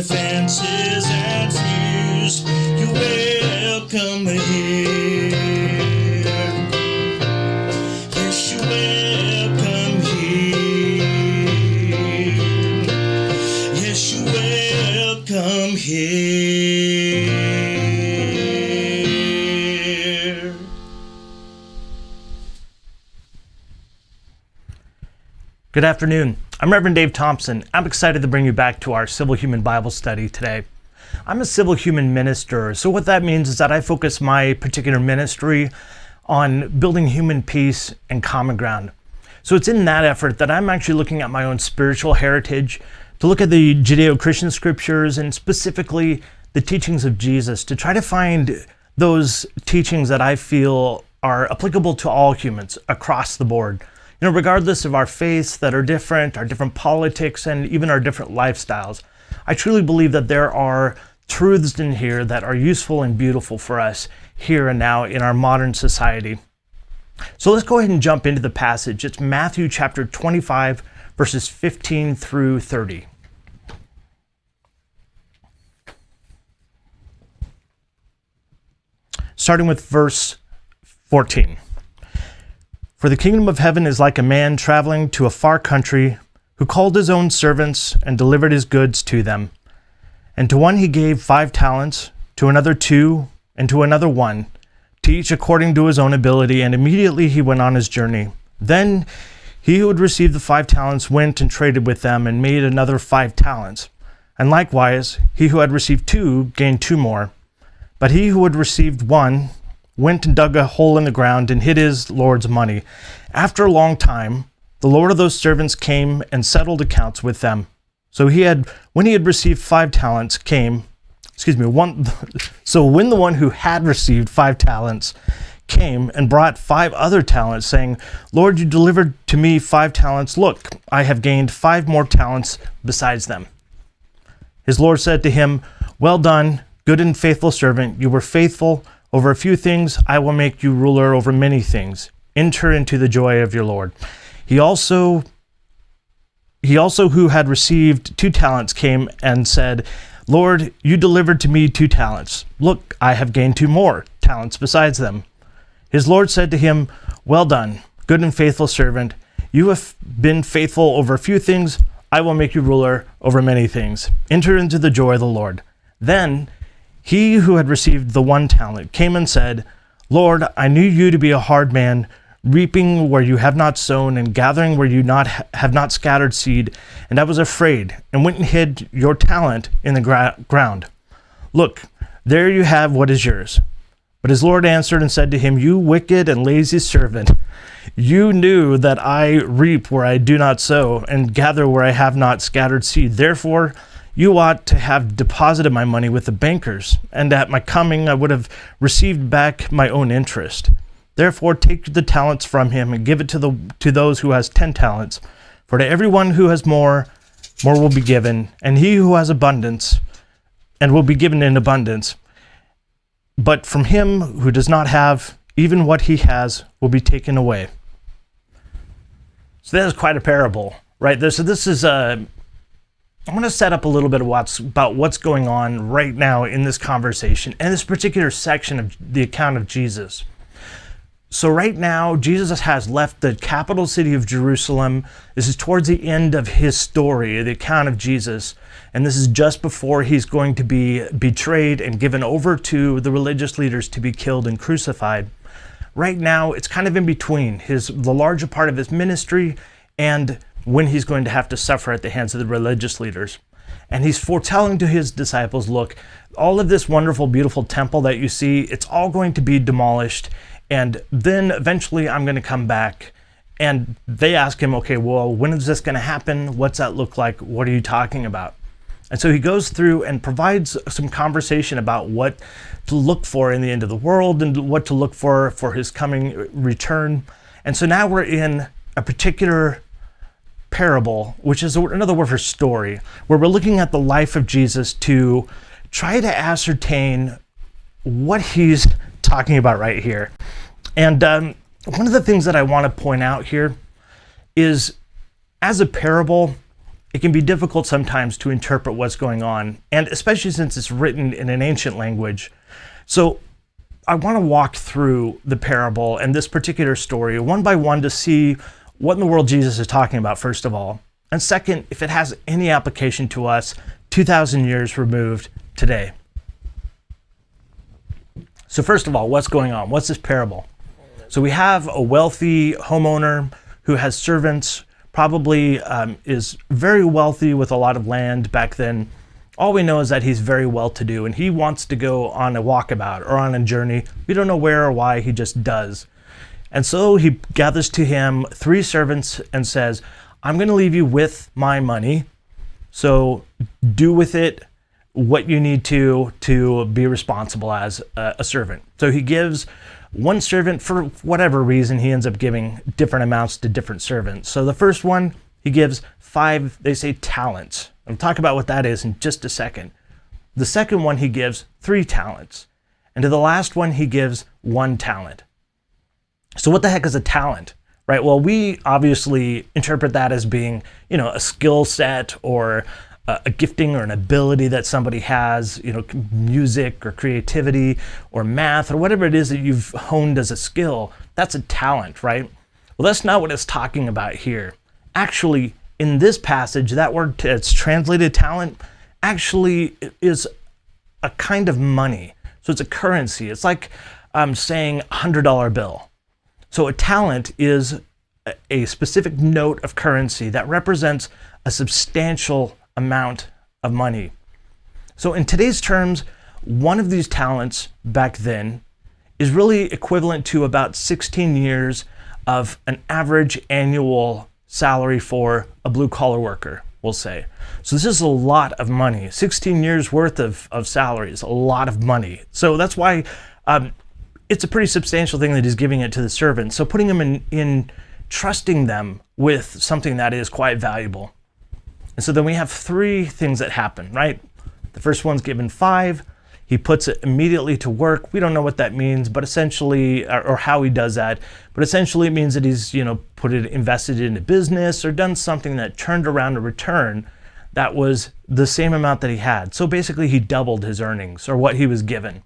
with answers and fears. You're welcome here. Yes, you're welcome here. Yes, you're welcome here. Good afternoon. I'm Reverend Dave Thompson. I'm excited to bring you back to our Civil Human Bible study today. I'm a civil human minister, so what that means is that I focus my particular ministry on building human peace and common ground. So it's in that effort that I'm actually looking at my own spiritual heritage, to look at the Judeo-Christian scriptures and specifically the teachings of Jesus, to try to find those teachings that I feel are applicable to all humans across the board. You know, regardless of our faiths that are different, our different politics, and even our different lifestyles, I truly believe that there are truths in here that are useful and beautiful for us here and now in our modern society. So let's go ahead and jump into the passage. It's Matthew chapter 25, verses 15 through 30. Starting with verse 14. For the kingdom of heaven is like a man traveling to a far country, who called his own servants and delivered his goods to them. And to one he gave 5 talents, to another 2, and to another 1, to each according to his own ability, and immediately he went on his journey. Then he who had received the 5 talents went and traded with them, and made another 5 talents. And likewise, he who had received 2 gained 2 more. But he who had received 1 went and dug a hole in the ground and hid his Lord's money. After a long time, the Lord of those servants came and settled accounts with them. So when he had received 5 talents so when the one who had received 5 talents came and brought 5 other talents, saying, Lord, you delivered to me 5 talents. Look, I have gained 5 more talents besides them. His Lord said to him, well done, good and faithful servant. You were faithful over a few things, I will make you ruler over many things. Enter into the joy of your Lord. He also who had received 2 talents came and said, Lord, you delivered to me 2 talents. Look, I have gained 2 more talents besides them. His Lord said to him, well done, good and faithful servant. You have been faithful over a few things, I will make you ruler over many things. Enter into the joy of the Lord. Then he who had received the 1 talent came and said, Lord, I knew you to be a hard man, reaping where you have not sown and gathering where you have not scattered seed. And I was afraid and went and hid your talent in the ground. Look, there you have what is yours. But his Lord answered and said to him, you wicked and lazy servant, you knew that I reap where I do not sow and gather where I have not scattered seed. Therefore, you ought to have deposited my money with the bankers, and at my coming I would have received back my own interest. Therefore take the talents from him and give it to those who has 10 talents. For to everyone who has more will be given, and he who has abundance, and will be given in abundance. But from him who does not have, even what he has will be taken away. So that is quite a parable, right? So this is I'm going to set up a little bit of about what's going on right now in this conversation and this particular section of the account of Jesus. So right now, Jesus has left the capital city of Jerusalem. This is towards the end of his story, the account of Jesus. And this is just before he's going to be betrayed and given over to the religious leaders to be killed and crucified. Right now, it's kind of in between the larger part of his ministry and when he's going to have to suffer at the hands of the religious leaders. And he's foretelling to his disciples, look, all of this wonderful, beautiful temple that you see, it's all going to be demolished. And then eventually I'm going to come back. And they ask him, okay, well, when is this going to happen? What's that look like? What are you talking about? And so he goes through and provides some conversation about what to look for in the end of the world and what to look for his coming return. And so now we're in a particular parable, which is another word for story, where we're looking at the life of Jesus to try to ascertain what he's talking about right here. And one of the things that I want to point out here is, as a parable, it can be difficult sometimes to interpret what's going on, and especially since it's written in an ancient language. So I want to walk through the parable and this particular story one by one to see what in the world Jesus is talking about, first of all. And second, if it has any application to us 2,000 years removed today. So first of all, what's going on? What's this parable? So we have a wealthy homeowner who has servants, probably is very wealthy with a lot of land back then. All we know is that he's very well-to-do, and he wants to go on a walkabout or on a journey. We don't know where or why, he just does. And so he gathers to him 3 servants and says, I'm going to leave you with my money, so do with it what you need to be responsible as a servant. So he gives one servant, for whatever reason, he ends up giving different amounts to different servants. So the first one, he gives 5, they say, talents. I'll talk about what that is in just a second. The second one, he gives 3 talents. And to the last one, he gives 1 talent. So what the heck is a talent, right? Well, we obviously interpret that as being, a skill set or a gifting or an ability that somebody has, music or creativity or math or whatever it is that you've honed as a skill. That's a talent, right? Well, that's not what it's talking about here. Actually, in this passage, that word that's translated talent actually is a kind of money. So it's a currency. It's like saying $100 bill. So a talent is a specific note of currency that represents a substantial amount of money. So in today's terms, one of these talents back then is really equivalent to about 16 years of an average annual salary for a blue-collar worker, we'll say. So this is a lot of money. 16 years worth of salary is a lot of money. So that's why it's a pretty substantial thing that he's giving it to the servant. So putting them in trusting them with something that is quite valuable. And so then we have 3 things that happen, right? The first one's given 5. He puts it immediately to work. We don't know what that means, but essentially, or how he does that, but essentially it means that he's, invested in a business or done something that turned around a return that was the same amount that he had. So basically he doubled his earnings or what he was given.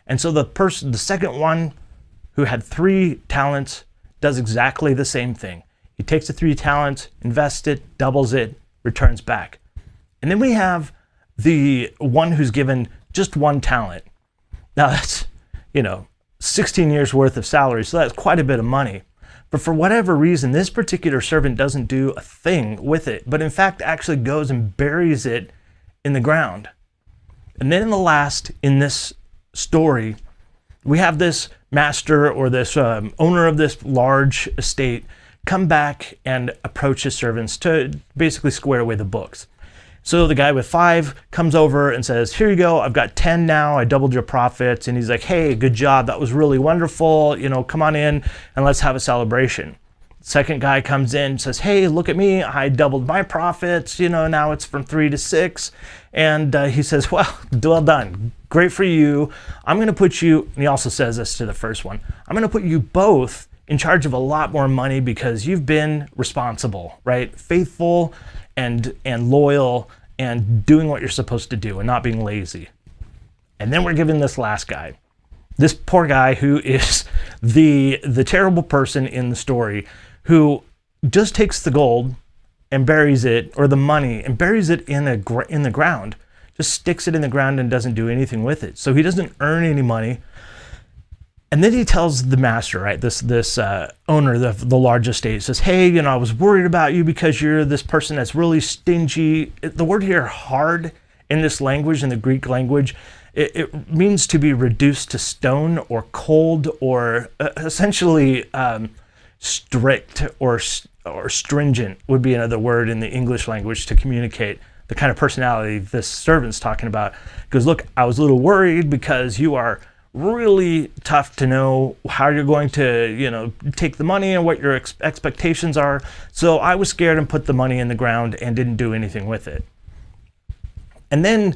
And so the second one who had 3 talents does exactly the same thing. He takes the 3 talents, invests it, doubles it, returns back. And then we have the one who's given just 1 talent. Now that's, 16 years worth of salary, so that's quite a bit of money. But for whatever reason, this particular servant doesn't do a thing with it, but in fact actually goes and buries it in the ground. And then in this story, we have this master or this owner of this large estate come back and approach his servants to basically square away the books. So the guy with 5 comes over and says, here you go, I've got 10 now, I doubled your profits. And he's like, hey, good job, that was really wonderful, come on in and let's have a celebration. Second guy comes in and says, hey, look at me, I doubled my profits, now it's from 3 to 6. And he says, well done, great for you. I'm going to put you, and he also says this to the first one, I'm going to put you both in charge of a lot more money because you've been responsible, right? Faithful and loyal and doing what you're supposed to do and not being lazy. And then we're given this last guy, this poor guy who is the terrible person in the story, who just takes the gold and buries it, or the money, and buries it in the ground, just sticks it in the ground and doesn't do anything with it. So he doesn't earn any money. And then he tells the master, right, this owner of the large estate, says, hey, I was worried about you because you're this person that's really stingy. The word here, hard, in this language, in the Greek language, it means to be reduced to stone or cold or essentially strict or stringent would be another word in the English language to communicate the kind of personality this servant's talking about. Because look, I was a little worried because you are really tough to know how you're going to, take the money and what your expectations are. So I was scared and put the money in the ground and didn't do anything with it. And then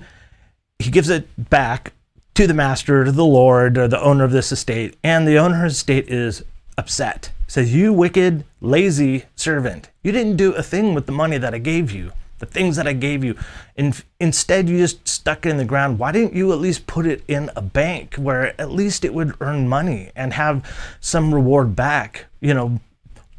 he gives it back to the master, to the lord, or the owner of this estate. And the owner of the estate is upset. He says, you wicked, lazy servant. You didn't do a thing with the money that I gave you. the things that I gave you. And instead, you just stuck it in the ground. Why didn't you at least put it in a bank where at least it would earn money and have some reward back?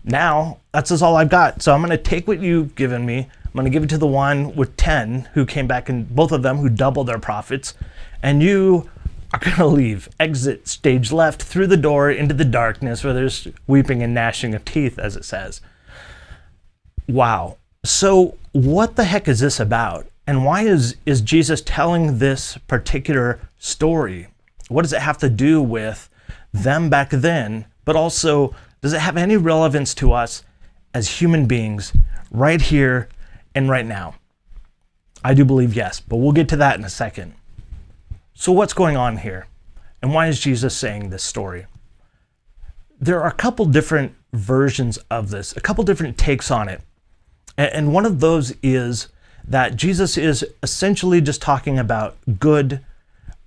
Now that's just all I've got. So I'm going to take what you've given me. I'm going to give it to the one with 10 who came back, and both of them who doubled their profits. And you are going to leave, exit stage left through the door into the darkness where there's weeping and gnashing of teeth, as it says. Wow. So what the heck is this about? And why is Jesus telling this particular story? What does it have to do with them back then? But also, does it have any relevance to us as human beings right here and right now? I do believe yes, but we'll get to that in a second. So what's going on here? And why is Jesus saying this story? There are a couple different versions of this, a couple different takes on it. And one of those is that Jesus is essentially just talking about good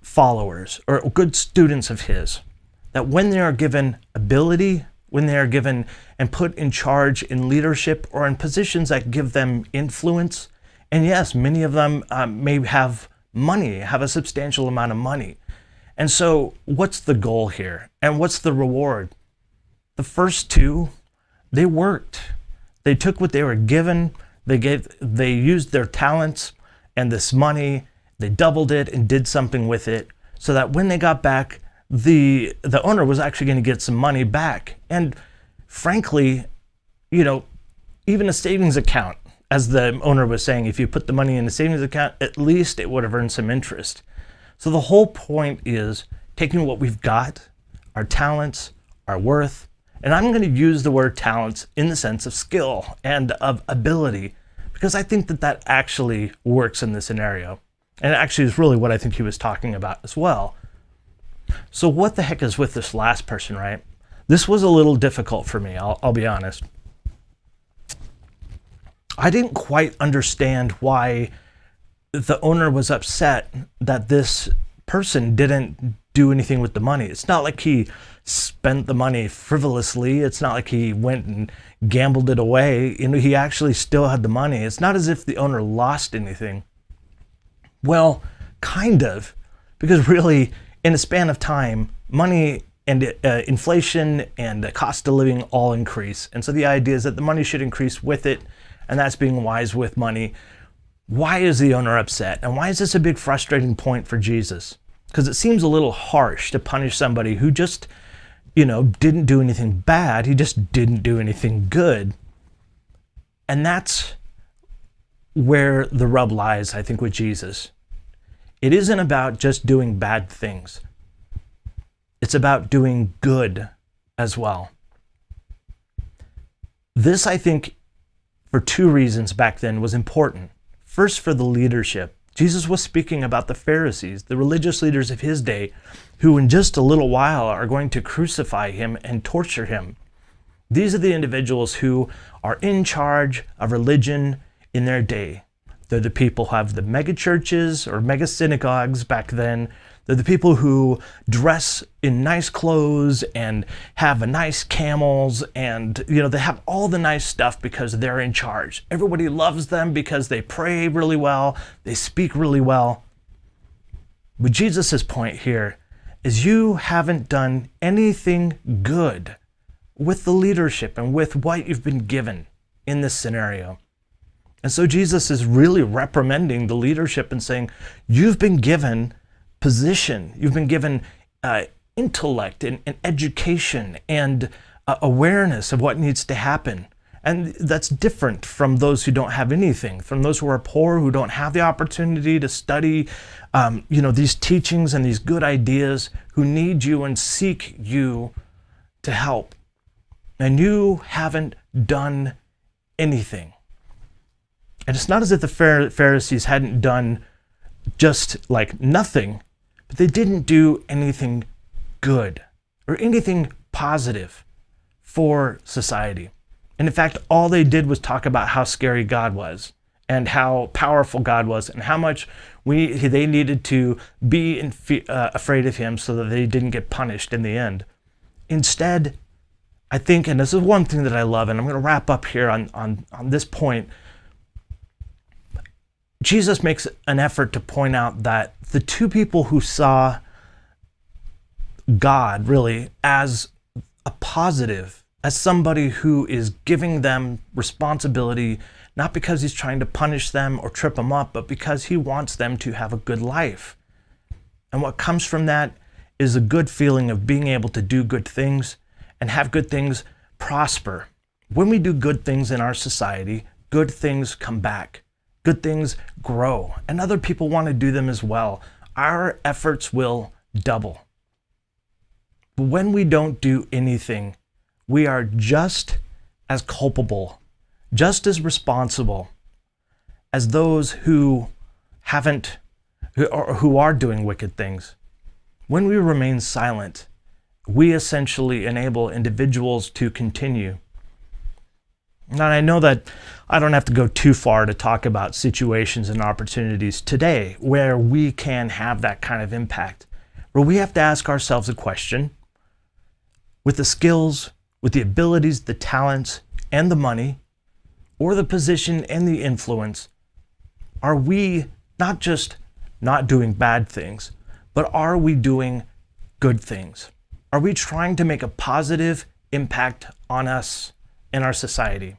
followers or good students of his, that when they are given ability, when they are given and put in charge in leadership or in positions that give them influence, and yes, many of them may have money, have a substantial amount of money. And so what's the goal here? And what's the reward? The first two, they worked. They took what they were given, they used their talents and this money, they doubled it and did something with it so that when they got back, the owner was actually going to get some money back. And frankly, even a savings account, as the owner was saying, if you put the money in a savings account, at least it would have earned some interest. So the whole point is taking what we've got, our talents, our worth, and I'm going to use the word talents in the sense of skill and of ability, because I think that actually works in this scenario. And it actually is really what I think he was talking about as well. So what the heck is with this last person, right? This was a little difficult for me, I'll be honest. I didn't quite understand why the owner was upset that this person didn't do anything with the money. It's not like he spent the money frivolously. It's not like he went and gambled it away. He actually still had the money. It's not as if the owner lost anything. Well, kind of, because really, in a span of time, money and inflation and the cost of living all increase. And so the idea is that the money should increase with it, and that's being wise with money. Why is the owner upset? And why is this a big frustrating point for Jesus? Because it seems a little harsh to punish somebody who just, didn't do anything bad. He just didn't do anything good. And that's where the rub lies, I think, with Jesus. It isn't about just doing bad things. It's about doing good as well. This, I think, for two reasons back then was important. First, for the leadership. Jesus was speaking about the Pharisees, the religious leaders of his day, who in just a little while are going to crucify him and torture him. These are the individuals who are in charge of religion in their day. They're the people who have the mega churches or mega synagogues back then. They're the people who dress in nice clothes and have nice camels, and they have all the nice stuff because they're in charge. Everybody loves them because they pray really well, they speak really well. But Jesus' point here is you haven't done anything good with the leadership and with what you've been given in this scenario. And so Jesus is really reprimanding the leadership and saying, you've been given position, you've been given intellect and education and awareness of what needs to happen. And that's different from those who don't have anything, from those who are poor, who don't have the opportunity to study these teachings and these good ideas, who need you and seek you to help. And you haven't done anything. And it's not as if the Pharisees hadn't done just like nothing, but they didn't do anything good or anything positive for society. And in fact, all they did was talk about how scary God was and how powerful God was and how much they needed to be afraid of him so that they didn't get punished in the end. Instead, I think, and this is one thing that I love, and I'm going to wrap up here on this point, Jesus makes an effort to point out that the two people who saw God really as a positive, as somebody who is giving them responsibility, not because he's trying to punish them or trip them up, but because he wants them to have a good life. And what comes from that is a good feeling of being able to do good things and have good things prosper. When we do good things in our society, good things come back. Good things grow, and other people want to do them as well. Our efforts will double. But when we don't do anything, we are just as culpable, just as responsible as those who are doing wicked things. When we remain silent, we essentially enable individuals to continue. And I know that I don't have to go too far to talk about situations and opportunities today where we can have that kind of impact, where we have to ask ourselves a question: with the skills, with the abilities, the talents, and the money, or the position and the influence, are we not just not doing bad things, but are we doing good things? Are we trying to make a positive impact on us in our society?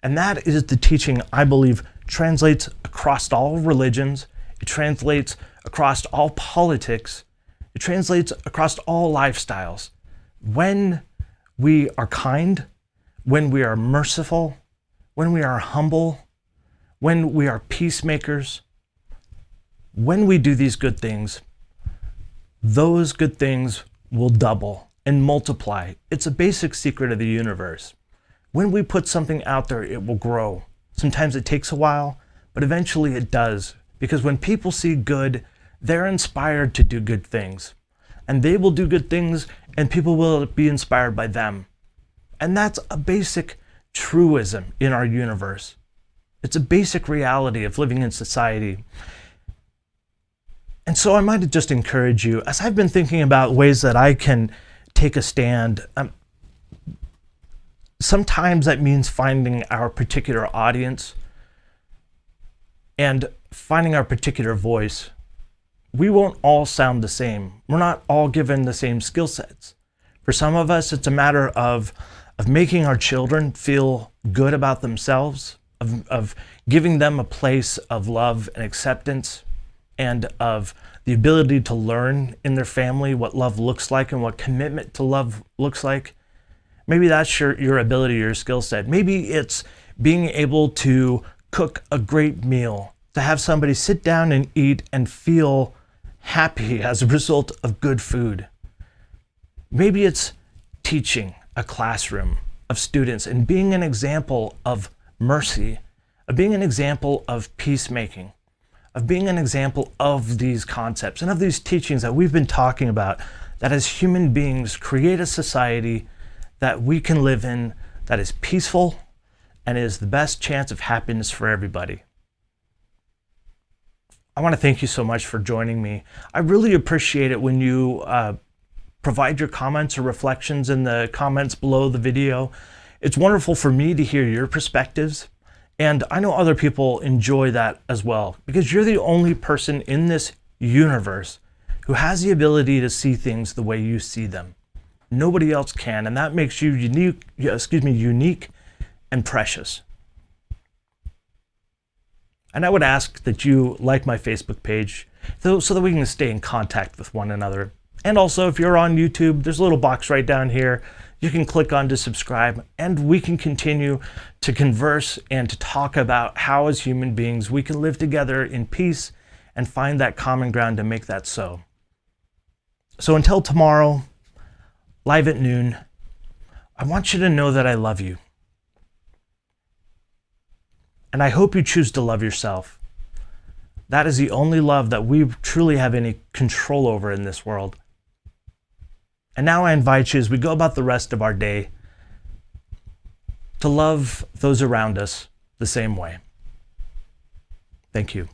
And that is the teaching I believe translates across all religions. It translates across all politics. It translates across all lifestyles. When we are kind, when we are merciful, when we are humble, when we are peacemakers, when we do these good things, those good things will double and multiply. It's a basic secret of the universe. When we put something out there, it will grow. Sometimes it takes a while, but eventually it does. Because when people see good, they're inspired to do good things. And they will do good things, and people will be inspired by them. And that's a basic truism in our universe. It's a basic reality of living in society. And so I might just encourage you, as I've been thinking about ways that I can take a stand, sometimes that means finding our particular audience and finding our particular voice. We won't all sound the same. We're not all given the same skill sets. For some of us, it's a matter of making our children feel good about themselves, of giving them a place of love and acceptance, and of the ability to learn in their family what love looks like and what commitment to love looks like. Maybe that's your ability, your skill set. Maybe it's being able to cook a great meal, to have somebody sit down and eat and feel happy as a result of good food. Maybe it's teaching a classroom of students and being an example of mercy, of being an example of peacemaking, of being an example of these concepts and of these teachings that we've been talking about, that as human beings create a society that we can live in that is peaceful and is the best chance of happiness for everybody. I want to thank you so much for joining me. I really appreciate it when you provide your comments or reflections in the comments below the video. It's wonderful for me to hear your perspectives, and I know other people enjoy that as well, because you're the only person in this universe who has the ability to see things the way you see them. Nobody else can, and that makes you unique and precious. And I would ask that you like my Facebook page so that we can stay in contact with one another. And also, if you're on YouTube, there's a little box right down here. You can click on to subscribe, and we can continue to converse and to talk about how as human beings we can live together in peace and find that common ground to make that so. So until tomorrow, live at noon, I want you to know that I love you. And I hope you choose to love yourself. That is the only love that we truly have any control over in this world. And now I invite you, as we go about the rest of our day, to love those around us the same way. Thank you.